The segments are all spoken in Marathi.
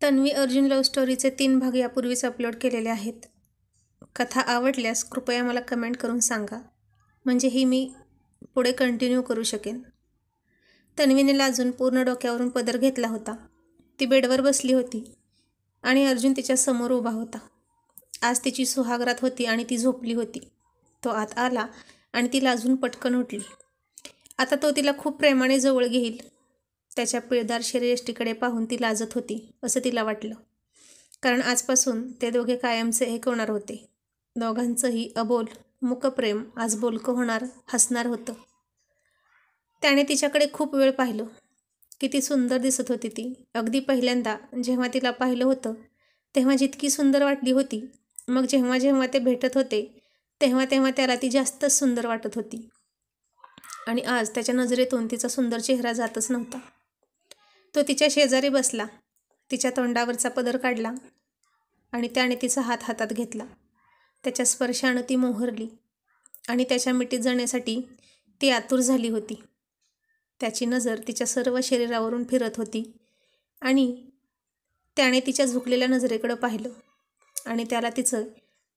तन्वी अर्जुन लव्ह स्टोरीचे 3 भाग यापूर्वीच अपलोड केलेले आहेत. कथा आवडल्यास कृपया मला कमेंट करून सांगा, म्हणजे ही मी पुढे कंटिन्यू करू शकेन. तन्वीने लाजून पूर्ण डोक्यावरून पदर घेतला होता. ती बेडवर बसली होती आणि अर्जुन तिच्या समोर उभा होता. आज तिची सुहागरात होती आणि ती झोपली होती. तो आत आला आणि ती लाजून पटकन उठली. आता तो तिला खूप प्रेमाने जवळ घेईल. त्याच्या पिळदार शरीरयष्टीकडे पाहून ती लाजत होती असं तिला वाटलं, कारण आजपासून ते दोघे कायमचे एक होणार होते. दोघांचंही अबोल मुकप्रेम आज बोलकं होणार, हसणार होतं. त्याने तिच्याकडे खूप वेळ पाहिलं. किती सुंदर दिसत होती ती. अगदी पहिल्यांदा जेव्हा तिला पाहिलं होतं तेव्हा जितकी सुंदर वाटली होती, मग जेव्हा जेव्हा ते भेटत होते तेव्हा तेव्हा त्याला ती जास्तच सुंदर वाटत होती. आणि आज त्याच्या नजरेतून तिचा सुंदर चेहरा जातच नव्हता. तो तिच्या शेजारी बसला, तिच्या तोंडावरचा पदर काढला आणि त्याने तिचा हात हातात घेतला. त्याच्या स्पर्शानं ती मोहरली आणि त्याच्या मिठीत जाण्यासाठी ती आतुर झाली होती. त्याची नजर तिच्या सर्व शरीरावरून फिरत होती आणि त्याने तिच्या झुकलेल्या नजरेकडं पाहिलं आणि त्याला तिचं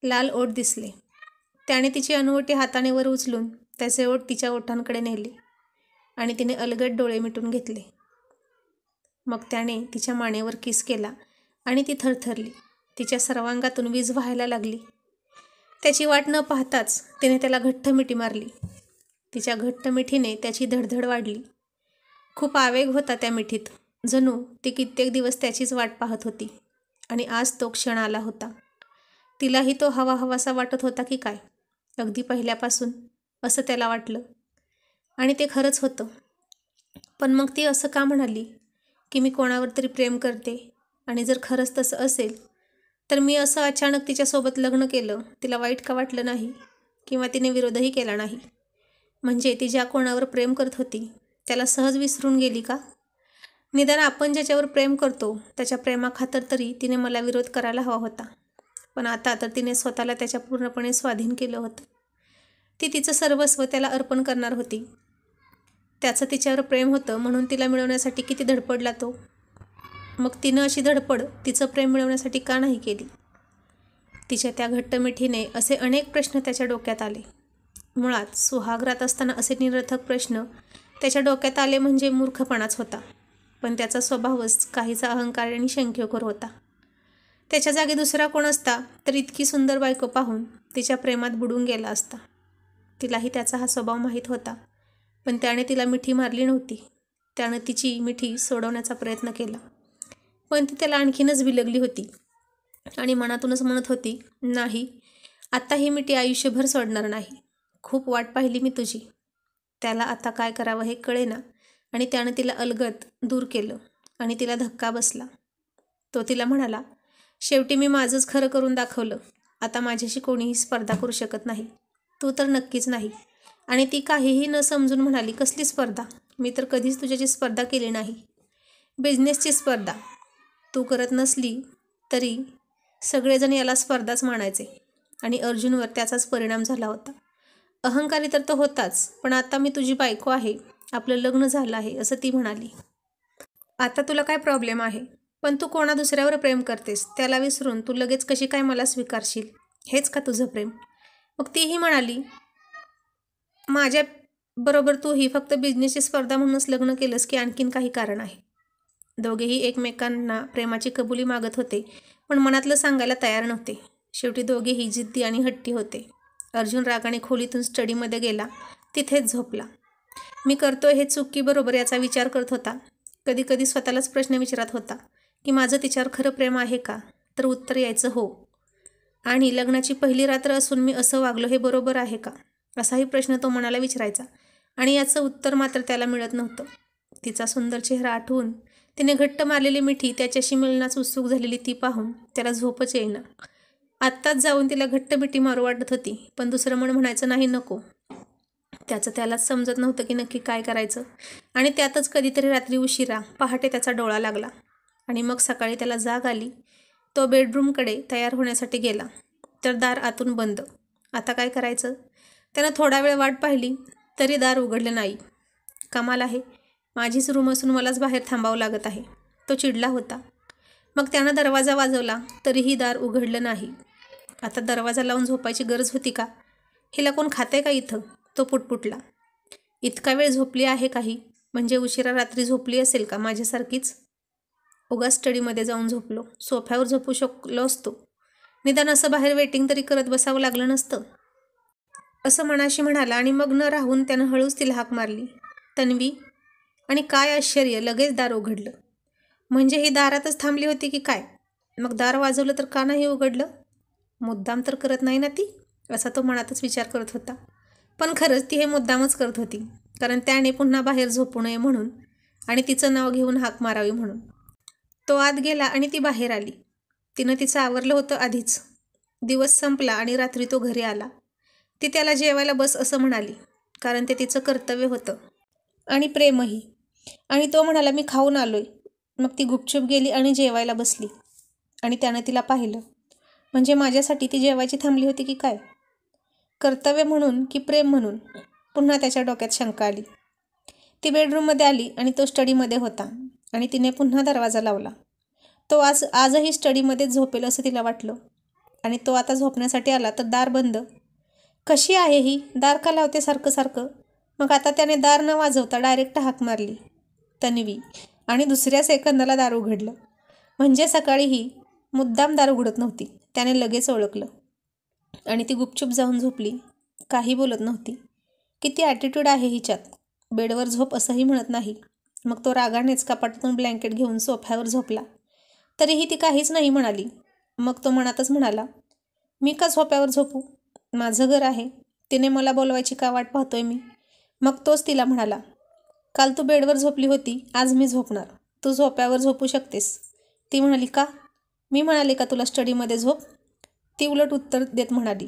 लाल ओठ दिसले. त्याने तिची अनुवटी हाताने वर उचलून त्याचे ओठ तिच्या ओठांकडे नेले आणि तिने अलगद डोळे मिटून घेतले. मग त्याने तिच्या मानेवर किस केला आणि ती थरथरली. तिच्या सर्वांगातून वीज व्हायला लागली. त्याची वाट न पाहताच तिने त्याला घट्ट मिठी मारली. तिच्या घट्ट मिठीने त्याची धडधड वाढली. खूप आवेग होता त्या मिठीत. जणू ती कित्येक दिवस त्याचीच वाट पाहत होती आणि आज तो क्षण आला होता. तिलाही तो हवाहवासा वाटत होता की काय, अगदी पहिल्यापासून असं त्याला वाटलं. आणि ते खरंच होतं. पण मग ती असं का म्हणाली की मी कोणावर तरी प्रेम करते, आणि जर खरंच तसं असेल तर मी असं अचानक तिच्यासोबत लग्न केलं, तिला वाईट का वाटलं नाही किंवा तिने विरोधही केला नाही? म्हणजे ती ज्या कोणावर प्रेम करत होती त्याला सहज विसरून गेली का? निदान आपण ज्याच्यावर प्रेम करतो त्याच्या प्रेमाखातर तरी तिने मला विरोध करायला हवा होता. पण आता तर तिने स्वतःला त्याच्या पूर्णपणे स्वाधीन केलं होतं. ती तिचं सर्वस्व त्याला अर्पण करणार होती. त्याचं तिच्यावर प्रेम होतं म्हणून तिला मिळवण्यासाठी किती धडपडला तो. मग तिनं अशी धडपड तिचं प्रेम मिळवण्यासाठी का नाही केली? तिच्या त्या घट्ट मिठीने असे अनेक प्रश्न त्याच्या डोक्यात आले. मुळात सुहागरात असताना असे निरर्थक प्रश्न त्याच्या डोक्यात आले म्हणजे मूर्खपणाच होता. पण त्याचा स्वभावच काहीसा अहंकारी आणि शंखेखोर होता. त्याच्या जागी दुसरा कोण असता तर इतकी सुंदर बायको पाहून तिच्या प्रेमात बुडून गेला असता. तिलाही त्याचा हा स्वभाव माहीत होता. पण त्याने तिला मिठी मारली नव्हती. त्यानं तिची मिठी सोडवण्याचा प्रयत्न केला, पण ती त्याला आणखीनच बिलगली होती आणि मनातूनच म्हणत होती, नाही, आता ही मिठी आयुष्यभर सोडणार नाही. खूप वाट पाहिली मी तुझी. त्याला आता काय करावं हे कळेना आणि त्यानं तिला अलगद दूर केलं आणि तिला धक्का बसला. तो तिला म्हणाला, शेवटी मी माझंच खरं करून दाखवलं. आता माझ्याशी कोणीही स्पर्धा करू शकत नाही. तू तर नक्कीच नाही. आणि ती काहीही न समजून म्हणाली, कसली स्पर्धा? मी तर कधीच तुझ्याची स्पर्धा केली नाही. बिझनेसची स्पर्धा तू करत नसली तरी सगळेजण याला स्पर्धाच मानायचे आणि अर्जुनवर त्याचाच परिणाम झाला होता. अहंकारी तर तो होताच, पण आता मी तुझी बायको आहे, आपलं लग्न झालं आहे असं ती म्हणाली. आता तुला काय प्रॉब्लेम आहे? पण तू कोणा दुसऱ्यावर प्रेम करतेस त्याला विसरून तू लगेच कशी काय मला स्वीकारशील? हेच का तुझं प्रेम? मग तीही म्हणाली, माझ्याबरोबर तू ही फक्त बिझनेसची स्पर्धा म्हणूनच लग्न केलंस की आणखीन काही कारण आहे? दोघेही एकमेकांना प्रेमाची कबुली मागत होते, पण मनातलं सांगायला तयार नव्हते. शेवटी दोघेही जिद्दी आणि हट्टी होते. अर्जुन रागाने खोलीतून स्टडीमध्ये गेला, तिथेच झोपला. मी करतोय हे चूक की बरोबर याचा विचार करत होता. कधी कधी स्वतःलाच प्रश्न विचारत होता की माझं तिच्यावर खरं प्रेम आहे का? तर उत्तर यायचं हो. आणि लग्नाची पहिली रात्र असून मी असं वागलो हे बरोबर आहे का? असाही प्रश्न तो मनाला विचारायचा आणि याचं उत्तर मात्र त्याला मिळत नव्हतं. तिचा सुंदर चेहरा आठवून तिने घट्ट मारलेली मिठी त्याच्याशी मिळण्यास उत्सुक झालेली ती पाहून त्याला झोपच येईना. आत्ताच जाऊन तिला घट्ट मिठी मारू वाटत होती, पण दुसरं मन म्हणायचं नाही, नको. त्याचं त्यालाच समजत नव्हतं की नक्की काय करायचं. आणि त्यातच कधीतरी रात्री उशिरा पहाटे त्याचा डोळा लागला आणि मग सकाळी त्याला जाग आली. तो बेडरूमकडे तयार होण्यासाठी गेला तर दार आतून बंद. आता काय करायचं? त्यानं थोडा वेळ वाट पाहिली तरी दार उघडलं नाही. कमाल आहे, माझीच रूम असून मलाच बाहेर थांबावं लागत आहे. तो चिडला होता. मग त्यानं दरवाजा वाजवला तरीही दार उघडलं नाही. आता दरवाजा लावून झोपायची गरज होती का? हिला कोण खाते का इथं? तो पुटपुटला. इतका वेळ झोपली आहे काही, म्हणजे उशिरा रात्री झोपली असेल का माझ्यासारखीच? उगाच स्टडीमध्ये जाऊन झोपलो, सोफ्यावर झोपू शकलो असतो. निदान असं बाहेर वेटिंग तरी करत बसावं लागलं नसतं. असं मनाशी म्हणाला आणि मग न राहून त्यानं हळूच तिला हाक मारली, तन्वी. आणि काय आश्चर्य, लगेच दार उघडलं. म्हणजे ही दारातच थांबली होती की काय? मग दार वाजवलं तर का नाही उघडलं? मुद्दाम तर करत नाही ना ती, असा तो मनातच विचार करत होता. पण खरंच ती हे मुद्दामच करत होती, कारण त्याने पुन्हा बाहेर झोपू नये म्हणून आणि तिचं नाव घेऊन हाक मारावी म्हणून. तो आत गेला आणि ती बाहेर आली. तिनं तिचं आवरलं होतं आधीच. दिवस संपला आणि रात्री तो घरी आला. ती त्याला जेवायला बस असं म्हणाली, कारण ते तिचं कर्तव्य होतं आणि प्रेमही. आणि तो म्हणाला, मी खाऊन आलोय. मग ती गुपचूप गेली आणि जेवायला बसली. आणि त्यानं तिला पाहिलं. म्हणजे माझ्यासाठी ती जेवायची थांबली होती की काय? कर्तव्य म्हणून की प्रेम म्हणून? पुन्हा त्याच्या डोक्यात शंका आली. ती बेडरूममध्ये आली आणि तो स्टडीमध्ये होता आणि तिने पुन्हा दरवाजा लावला. तो आजही स्टडीमध्येच झोपेल असं तिला वाटलं. आणि तो आता झोपण्यासाठी आला तर दार बंद. कशी आहे ही? दार का लावते सारखं सारखं? मग आता त्याने दार न वाजवता डायरेक्ट हाक मारली, तन्वी. आणि दुसऱ्या सेकंदाला दार उघडलं. म्हणजे सकाळी ही मुद्दाम दार उघडत नव्हती, त्याने लगेच ओळखलं. आणि ती गुपचूप जाऊन झोपली, काही बोलत नव्हती. किती ॲटिट्यूड आहे हिच्यात. बेडवर झोप असंही म्हणत नाही. मग तो रागानेच कपाटातून ब्लँकेट घेऊन सोफ्यावर झोपला. तरीही ती काहीच नाही म्हणाली. मग तो मनातच म्हणाला, मी का सोफ्यावर झोपू? माझं घर आहे. तिने मला बोलवायची का वाट पाहतोय मी? मग तोच तिला म्हणाला, काल तू बेडवर झोपली होती, आज मी झोपणार. तू सोफ्यावर झोपू शकतेस. ती म्हणाली, का? मी म्हणाले का तुला स्टडीमध्ये झोप? ती उलट उत्तर देत म्हणाली,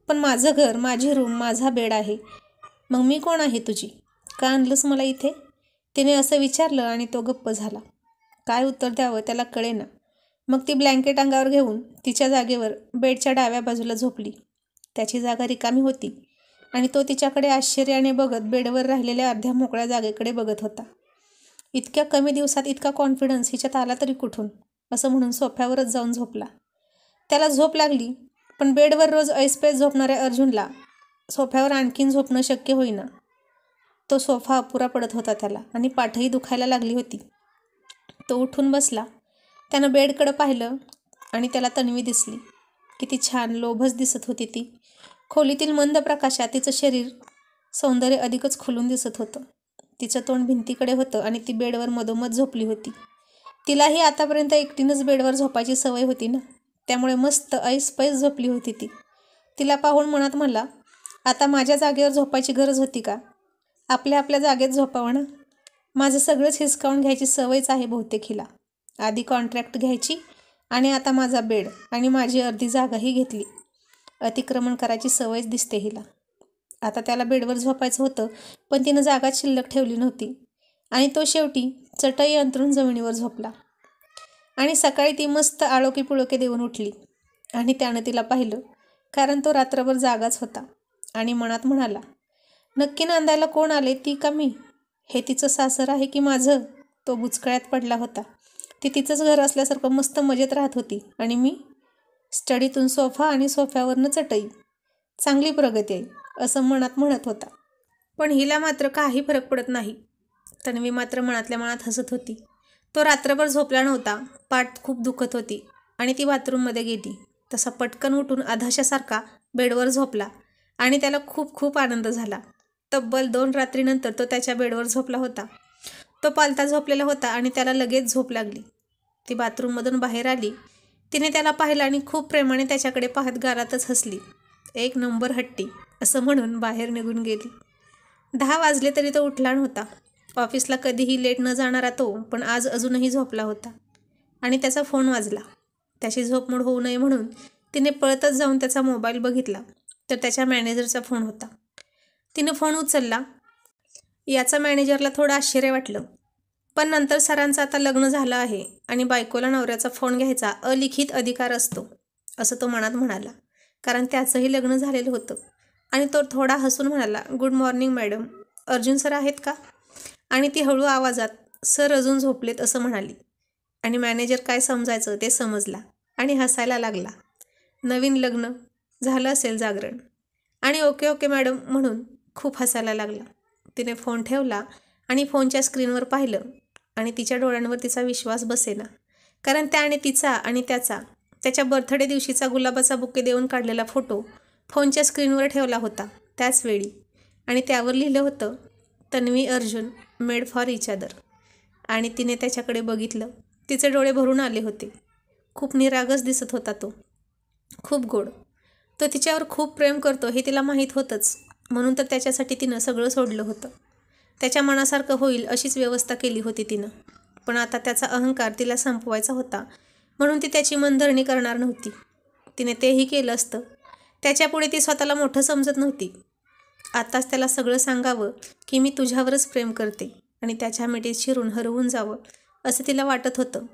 पण माझं घर, माझी रूम, माझा बेड आहे. मग मी कोण आहे तुझी? का आणलंस मला इथे? तिने असं विचारलं आणि तो गप्प झाला. काय उत्तर द्यावं त्याला कळेना. मग ती ब्लँकेट अंगावर घेऊन तिच्या जागेवर बेडच्या डाव्या बाजूला झोपली. त्याची जागा रिकामी होती आणि तो तिच्याकडे आश्चर्याने बघत बेडवर राहिलेल्या अर्ध्या मोकळ्या जागेकडे बघत होता. इतक्या कमी दिवसात इतका कॉन्फिडन्स हिच्यात आला तरी कुठून, असं म्हणून सोफ्यावरच जाऊन झोपला. त्याला झोप लागली, पण बेडवर रोज ऐसपैस झोपणाऱ्या अर्जुनला सोफ्यावर आणखीन झोपणं शक्य होईना. तो सोफा अपुरा पडत होता त्याला आणि पाठही दुखायला लागली होती. तो उठून बसला. त्यानं बेडकडं पाहिलं आणि त्याला तन्वी दिसली. किती छान लोभस दिसत होती ती. खोलीतील मंद प्रकाशात तिचं शरीर सौंदर्य अधिकच खुलून दिसत होतं. तिचं तोंड भिंतीकडे होतं आणि ती बेडवर मधोमध झोपली होती. तिलाही आतापर्यंत एकटीनंच बेडवर झोपायची सवय होती ना, त्यामुळे मस्त ऐसपैस झोपली होती ती. तिला पाहून मनात म्हणला, आता माझ्या जागेवर झोपायची गरज होती का? आपल्या आपल्या जागेत झोपावं ना. माझं सगळंच हिसकावून घ्यायची सवयच आहे बहुतेक हिला. आधी कॉन्ट्रॅक्ट घ्यायची आणि आता माझा बेड आणि माझी अर्धी जागाही घेतली. अतिक्रमण करायची सवयच दिसते हिला. आता त्याला बेडवर झोपायचं होतं, पण तिनं जागा शिल्लक ठेवली नव्हती आणि तो शेवटी चटई अंथरून जमिनीवर झोपला. आणि सकाळी ती मस्त आळोकी पुळोके देऊन उठली आणि त्यानं तिला पाहिलं, कारण तो रात्रभर जागाच होता. आणि मनात म्हणाला, नक्की नांदायला कोण आले, ती का मी? हे तिचं सासर आहे की माझं? तो बुचकळ्यात पडला होता. ती तिचंच घर असल्यासारखं मस्त मजेत राहत होती आणि मी स्टडीतून सोफा आणि सोफ्यावरनं चटई. चांगली प्रगती आहे, असं मनात म्हणत होता. पण हिला मात्र काही फरक पडत नाही. तन्वी मात्र मनातल्या मनात हसत होती. तो रात्रभर झोपला नव्हता. पाठ खूप दुखत होती आणि ती बाथरूममध्ये गेली. तसा पटकन उठून अधाशासारखा बेडवर झोपला आणि त्याला खूप खूप आनंद झाला. तब्बल 2 रात्रीनंतर तो त्याच्या बेडवर झोपला होता. तो पालथा झोपलेला होता आणि त्याला लगेच झोप लागली. ती बाथरूममधून बाहेर आली. तिने त्याला पाहिलं आणि खूप प्रेमाने त्याच्याकडे पाहत गारातच हसली. एक नंबर हट्टी, असं म्हणून बाहेर निघून गेली. 10 वाजले तरी तो उठला नव्हता. ऑफिसला कधीही लेट न जाणारा तो पण आज अजूनही झोपला होता. आणि त्याचा फोन वाजला. त्याची झोपमोड होऊ नये म्हणून तिने पळतच जाऊन त्याचा मोबाईल बघितला, तर त्याच्या मॅनेजरचा फोन होता. तिने फोन उचलला. याचा मॅनेजरला थोडं आश्चर्य वाटलं, पण नंतर सरांचं आता लग्न झालं आहे आणि बायकोला नवऱ्याचा फोन घ्यायचा अलिखित अधिकार असतो, असं तो मनात म्हणाला, कारण त्याचंही लग्न झालेलं होतं. आणि तो थोडा हसून म्हणाला, good morning madam, Arjun sir आहेत का? आणि ती हळू आवाजात, सर अजून झोपलेत असं म्हणाली. आणि मॅनेजर काय समजायचं ते समजला आणि हसायला लागला. नवीन लग्न झालं असेल जागरण. आणि ओके ओके मॅडम म्हणून खूप हसायला लागला. तिने फोन ठेवला आणि फोनच्या स्क्रीनवर पाहिलं आणि तिच्या डोळ्यांवर तिचा विश्वास बसेना. कारण त्याने तिचा आणि त्याच्या बर्थडे दिवशीचा गुलाबाचा बुके देऊन काढलेला फोटो फोनच्या स्क्रीनवर ठेवला होता त्याच वेळी. आणि त्यावर लिहिलं होतं, Tanvi Arjun made for each other. आणि तिने त्याच्याकडे बघितलं. तिचे डोळे भरून आले होते. खूप निरागस दिसत होता तो, खूप गोड. तो तिच्यावर खूप प्रेम करतो हे तिला माहीत होतंच, म्हणून तर त्याच्यासाठी तिनं सगळं सोडलं होतं. त्याच्या मनासारखं होईल अशीच व्यवस्था केली होती तिनं. पण आता त्याचा अहंकार तिला संपवायचा होता, म्हणून ती त्याची मनधरणी करणार नव्हती. तिने तेही केलं असतं. त्याच्यापुढे ती स्वतःला मोठं समजत नव्हती. आताच त्याला सगळं सांगावं की मी तुझ्यावरच प्रेम करते आणि त्याच्या मिठीत शिरून हरवून जावं असं तिला वाटत होतं.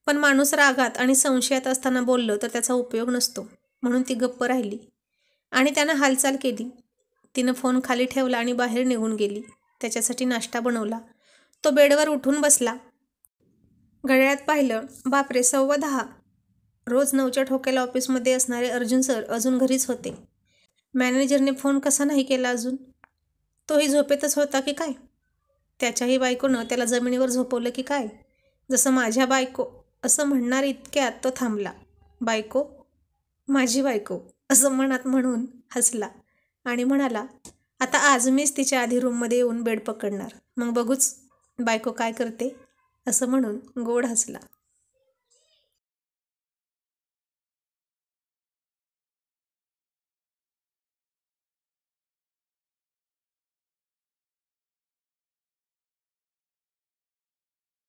पण माणूस रागात आणि संशयात असताना बोललं तर त्याचा उपयोग नसतो, म्हणून ती गप्प राहिली. आणि त्यानं हालचाल केली. तिनं फोन खाली ठेवला आणि बाहेर निघून गेली. त्याच्यासाठी नाश्ता बनवला. तो बेडवर उठून बसला. घड्याळात पाहिलं, बापरे 10:15. रोज 9च्या ठोक्याला ऑफिसमध्ये असणारे अर्जुन सर अजून घरीच होते. मॅनेजरने फोन कसा नाही केला अजून? तोही झोपेतच होता की काय? त्याच्याही बायकोनं त्याला जमिनीवर झोपवलं की काय? जसं माझ्या बायको असं म्हणणार इतक्यात तो थांबला. बायको? माझी बायको असं मनात म्हणून हसला आणि म्हणाला, आता आज मीच तिच्या आधी रूममध्ये येऊन बेड पकडणार, मग बघूच बायको काय करते, असं म्हणून गोड हसला.